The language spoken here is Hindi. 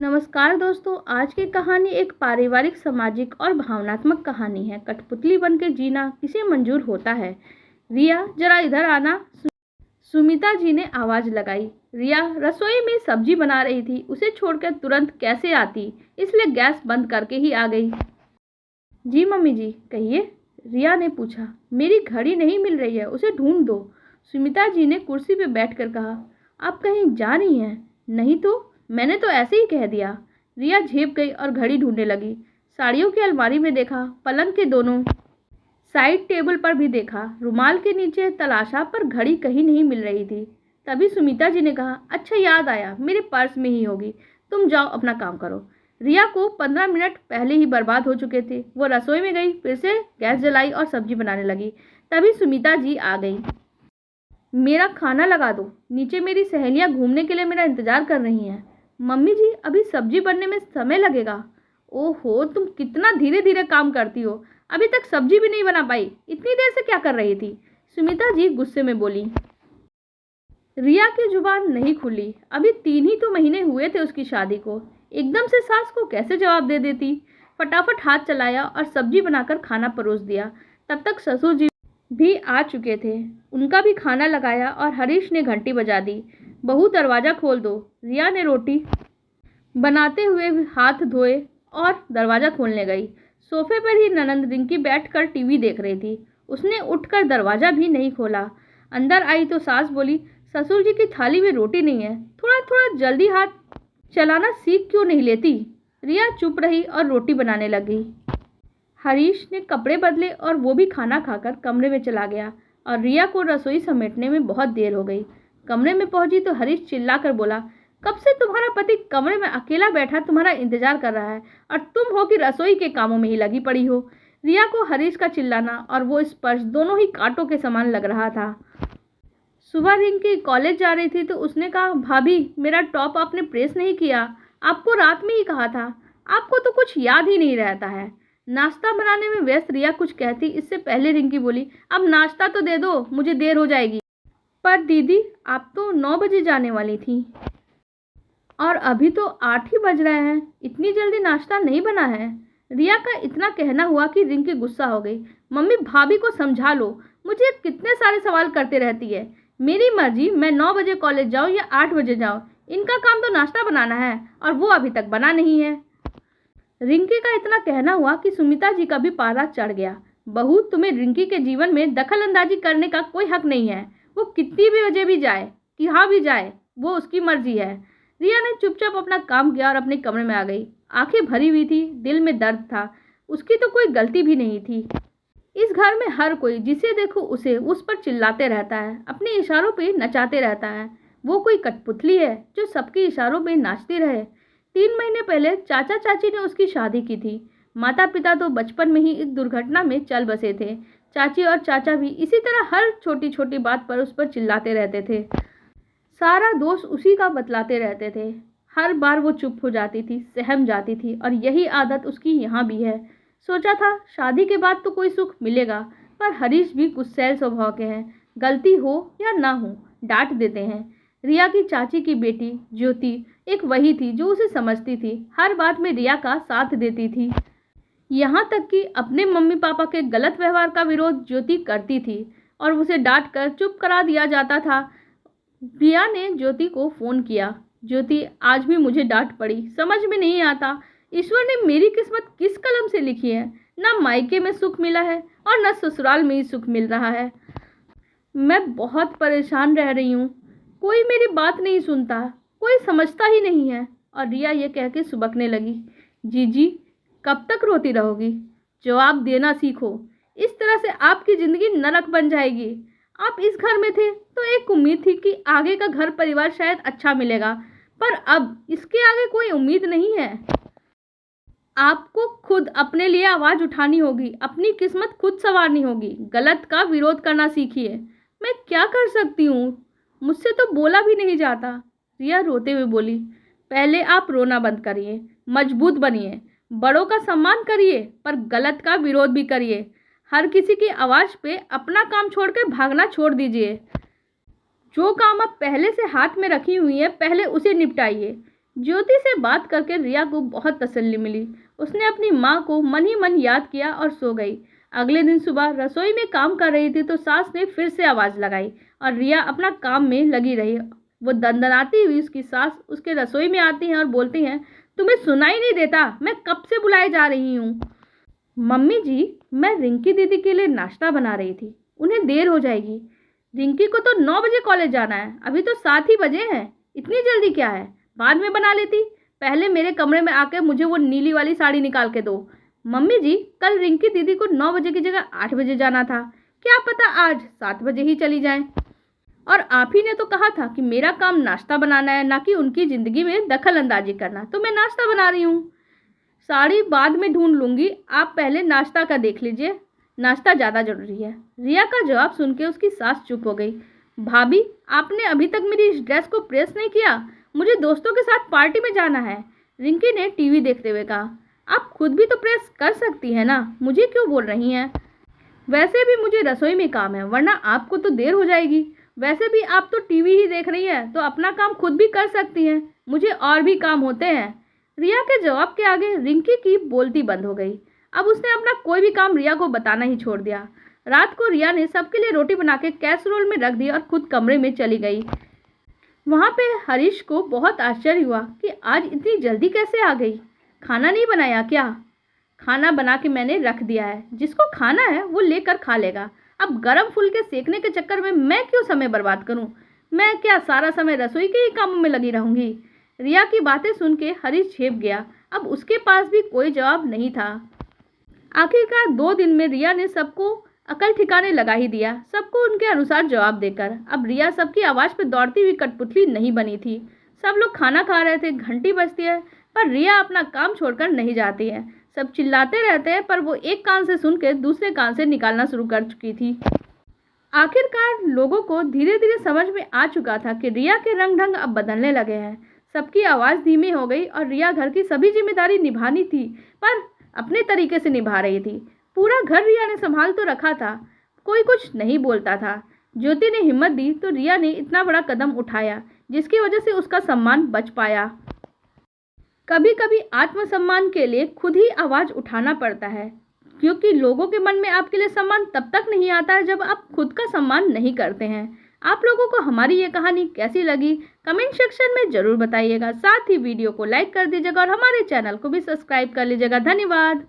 नमस्कार दोस्तों। आज की कहानी एक पारिवारिक, सामाजिक और भावनात्मक कहानी है। कठपुतली बनकर जीना किसे मंजूर होता है? रिया, जरा इधर आना। सुमिता जी ने आवाज लगाई। रिया रसोई में सब्जी बना रही थी, उसे छोड़कर तुरंत कैसे आती, इसलिए गैस बंद करके ही आ गई। जी मम्मी जी, कहिए, रिया ने पूछा। मेरी घड़ी नहीं मिल रही है, उसे ढूंढ दो। सुमिता जी ने कुर्सी पर बैठकर कहा। आप कहीं जा रही हैं? नहीं तो, मैंने तो ऐसे ही कह दिया। रिया झेप गई और घड़ी ढूंढने लगी। साड़ियों की अलमारी में देखा, पलंग के दोनों साइड टेबल पर भी देखा, रुमाल के नीचे तलाशा, पर घड़ी कहीं नहीं मिल रही थी। तभी सुमिता जी ने कहा, अच्छा याद आया, मेरे पर्स में ही होगी। तुम जाओ अपना काम करो। रिया को 15 मिनट पहले ही बर्बाद हो चुके थे। वो रसोई में गई, फिर से गैस जलाई और सब्जी बनाने लगी। तभी सुमिता जी आ गई। मेरा खाना लगा दो, नीचे मेरी सहेलियां घूमने के लिए मेरा इंतजार कर रही हैं। मम्मी जी, अभी सब्जी बनने में समय लगेगा। ओहो, तुम कितना धीरे धीरे काम करती हो, अभी तक सब्जी भी नहीं बना पाई, इतनी देर से क्या कर रही थी? सुमिता जी गुस्से में बोली। रिया की जुबान नहीं खुली। अभी 3 ही तो महीने हुए थे उसकी शादी को। एकदम से सास को कैसे जवाब दे देती? फटाफट हाथ चलाया और सब्जी बनाकर खाना परोस दिया। तब तक ससुर जी भी आ चुके थे। उनका भी खाना लगाया और हरीश ने घंटी बजा दी। बहू, दरवाज़ा खोल दो। रिया ने रोटी बनाते हुए हाथ धोए और दरवाज़ा खोलने गई। सोफे पर ही ननंद रिंकी बैठकर टीवी देख रही थी। उसने उठकर दरवाज़ा भी नहीं खोला। अंदर आई तो सास बोली, ससुर जी की थाली में रोटी नहीं है, थोड़ा थोड़ा जल्दी हाथ चलाना सीख क्यों नहीं लेती? रिया चुप रही और रोटी बनाने लगी। हरीश ने कपड़े बदले और वो भी खाना खाकर कमरे में चला गया और रिया को रसोई समेटने में बहुत देर हो गई। कमरे में पहुंची तो हरीश चिल्लाकर बोला, कब से तुम्हारा पति कमरे में अकेला बैठा तुम्हारा इंतजार कर रहा है और तुम हो कि रसोई के कामों में ही लगी पड़ी हो। रिया को हरीश का चिल्लाना और वो स्पर्श दोनों ही कांटों के समान लग रहा था। सुबह रिंकी कॉलेज जा रही थी तो उसने कहा, भाभी मेरा टॉप आपने प्रेस नहीं किया, आपको रात में ही कहा था। आपको तो कुछ याद ही नहीं रहता है। नाश्ता बनाने में व्यस्त रिया कुछ कहती, इससे पहले रिंकी बोली, अब नाश्ता तो दे दो, मुझे देर हो जाएगी। पर दीदी, आप तो 9 बजे जाने वाली थी और अभी तो 8 ही बज रहे हैं, इतनी जल्दी नाश्ता नहीं बना है। रिया का इतना कहना हुआ कि रिंकी गुस्सा हो गई। मम्मी, भाभी को समझा लो, मुझे कितने सारे सवाल करते रहती है। मेरी मर्जी, मैं 9 बजे कॉलेज जाऊँ या 8 बजे जाऊँ, इनका काम तो नाश्ता बनाना है और वो अभी तक बना नहीं है। रिंकी का इतना कहना हुआ कि सुमिता जी का भी पारा चढ़ गया। बहू, तुम्हें रिंकी के जीवन में दखल अंदाजी करने का कोई हक नहीं है। वो कितनी भी बजे भी जाए, कहाँ भी जाए, वो उसकी मर्जी है। रिया ने चुपचाप अपना काम किया और अपने कमरे में आ गई। आंखें भरी हुई थी, दिल में दर्द था। उसकी तो कोई गलती भी नहीं थी। इस घर में हर कोई जिसे देखो उसे उस पर चिल्लाते रहता है, अपने इशारों पे नचाते रहता है। वो कोई कठपुतली है जो सबके इशारों पे नाचती रहे? 3 महीने पहले चाचा चाची ने उसकी शादी की थी। माता पिता तो बचपन में ही एक दुर्घटना में चल बसे थे। चाची और चाचा भी इसी तरह हर छोटी छोटी बात पर उस पर चिल्लाते रहते थे, सारा दोष उसी का बतलाते रहते थे। हर बार वो चुप हो जाती थी, सहम जाती थी और यही आदत उसकी यहाँ भी है। सोचा था शादी के बाद तो कोई सुख मिलेगा, पर हरीश भी गुस्सैल स्वभाव के हैं। गलती हो या ना हो, डांट देते हैं। रिया की चाची की बेटी ज्योति एक वही थी जो उसे समझती थी, हर बात में रिया का साथ देती थी। यहाँ तक कि अपने मम्मी पापा के गलत व्यवहार का विरोध ज्योति करती थी और उसे डांट कर चुप करा दिया जाता था। रिया ने ज्योति को फ़ोन किया। ज्योति, आज भी मुझे डांट पड़ी, समझ में नहीं आता ईश्वर ने मेरी किस्मत किस कलम से लिखी है। ना मायके में सुख मिला है और न ससुराल में ही सुख मिल रहा है। मैं बहुत परेशान रह रही हूँ, कोई मेरी बात नहीं सुनता, कोई समझता ही नहीं है। और रिया ये कह के सुबकने लगी। जीजी, कब तक रोती रहोगी? जवाब देना सीखो, इस तरह से आपकी ज़िंदगी नरक बन जाएगी। आप इस घर में थे तो एक उम्मीद थी कि आगे का घर परिवार शायद अच्छा मिलेगा, पर अब इसके आगे कोई उम्मीद नहीं है। आपको खुद अपने लिए आवाज़ उठानी होगी, अपनी किस्मत खुद संवारनी होगी। गलत का विरोध करना सीखिए। मैं क्या कर सकती हूँ, मुझसे तो बोला भी नहीं जाता। रिया रोते हुए बोली, पहले आप रोना बंद करिए, मजबूत बनिए, बड़ों का सम्मान करिए, पर गलत का विरोध भी करिए। हर किसी की आवाज़ पे अपना काम छोड़कर भागना छोड़ दीजिए। जो काम आप पहले से हाथ में रखी हुई है, पहले उसे निपटाइए। ज्योति से बात करके रिया को बहुत तसल्ली मिली। उसने अपनी माँ को मन ही मन याद किया और सो गई। अगले दिन सुबह रसोई में काम कर रही थी तो सास ने फिर से आवाज़ लगाई और रिया अपना काम में लगी रही। वो दंदनाती हुई उसकी सास उसके रसोई में आती हैं और बोलती हैं, तुम्हें सुनाई नहीं देता? मैं कब से बुलाए जा रही हूँ। मम्मी जी, मैं रिंकी दीदी के लिए नाश्ता बना रही थी, उन्हें देर हो जाएगी। रिंकी को तो 9 बजे कॉलेज जाना है, अभी तो 7 ही बजे हैं, इतनी जल्दी क्या है? बाद में बना लेती। पहले मेरे कमरे में आकर मुझे वो नीली वाली साड़ी निकाल के दो। मम्मी जी, कल रिंकी दीदी को 9 बजे की जगह 8 बजे जाना था, क्या पता आज 7 बजे ही चली जाएं। और आप ही ने तो कहा था कि मेरा काम नाश्ता बनाना है, ना कि उनकी ज़िंदगी में दखल अंदाजी करना, तो मैं नाश्ता बना रही हूँ। साड़ी बाद में ढूंढ लूँगी, आप पहले नाश्ता का देख लीजिए, नाश्ता ज़्यादा ज़रूरी है। रिया का जवाब सुन के उसकी सास चुप हो गई। भाभी, आपने अभी तक मेरी इस ड्रेस को प्रेस नहीं किया, मुझे दोस्तों के साथ पार्टी में जाना है। रिंकी ने टीवी देखते हुए कहा। आप खुद भी तो प्रेस कर सकती हैं ना, मुझे क्यों बोल रही हैं? वैसे भी मुझे रसोई में काम है, वरना आपको तो देर हो जाएगी। वैसे भी आप तो टीवी ही देख रही हैं, तो अपना काम खुद भी कर सकती हैं, मुझे और भी काम होते हैं। रिया के जवाब के आगे रिंकी की बोलती बंद हो गई। अब उसने अपना कोई भी काम रिया को बताना ही छोड़ दिया। रात को रिया ने सबके लिए रोटी बना के कैसरोल में रख दी और खुद कमरे में चली गई। वहाँ पे हरीश को बहुत आश्चर्य हुआ कि आज इतनी जल्दी कैसे आ गई। खाना नहीं बनाया क्या? खाना बना के मैंने रख दिया है, जिसको खाना है वो लेकर खा लेगा। अब गरम फुलके सेकने के चक्कर में मैं क्यों समय बर्बाद करूं? मैं क्या सारा समय रसोई के ही कामों में लगी रहूंगी? रिया की बातें सुन के हरीश झेप गया। अब उसके पास भी कोई जवाब नहीं था। आखिरकार 2 दिन में रिया ने सबको अकल ठिकाने लगा ही दिया, सबको उनके अनुसार जवाब देकर। अब रिया सबकी आवाज़ पर दौड़ती हुई कठपुतली नहीं बनी थी। सब लोग खाना खा रहे थे, घंटी बजती है, पर रिया अपना काम छोड़कर नहीं जाती है। सब चिल्लाते रहते हैं, पर वो एक कान से सुनकर दूसरे कान से निकालना शुरू कर चुकी थी। आखिरकार लोगों को धीरे धीरे समझ में आ चुका था कि रिया के रंग ढंग अब बदलने लगे हैं। सबकी आवाज़ धीमी हो गई और रिया घर की सभी जिम्मेदारी निभानी थी, पर अपने तरीके से निभा रही थी। पूरा घर रिया ने संभाल तो रखा था, कोई कुछ नहीं बोलता था। ज्योति ने हिम्मत दी तो रिया ने इतना बड़ा कदम उठाया, जिसकी वजह से उसका सम्मान बच पाया। कभी कभी आत्मसम्मान के लिए खुद ही आवाज़ उठाना पड़ता है, क्योंकि लोगों के मन में आपके लिए सम्मान तब तक नहीं आता है जब आप खुद का सम्मान नहीं करते हैं। आप लोगों को हमारी ये कहानी कैसी लगी कमेंट सेक्शन में ज़रूर बताइएगा। साथ ही वीडियो को लाइक कर दीजिएगा और हमारे चैनल को भी सब्सक्राइब कर लीजिएगा। धन्यवाद।